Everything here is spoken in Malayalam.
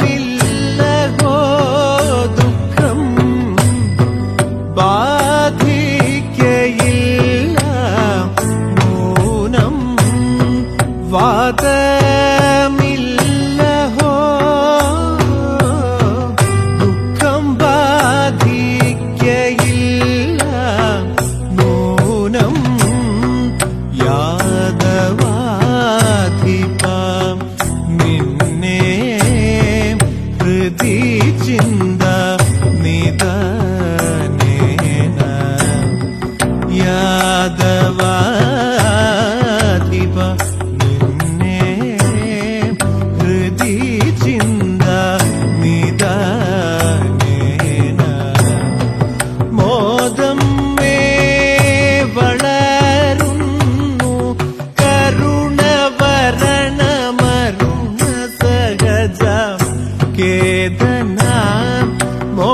വാദമില്ലഹോ ദുഃഖം ബാധിക്കയില്ല നൂനം വാദമില്ലഹോ ദുഃഖം ബാധിക്കയില്ല നൂനം യാദവാധിപം നിന്നെ ഹൃദി ചിന്ത നിദാനേന യാദവാധിപ നിന്നെ ഹൃദി ചിന്ത നിദാനേന മോദം മേ വളരുന്നു കരുണവരണമരുണ സഹജ കേതന മോ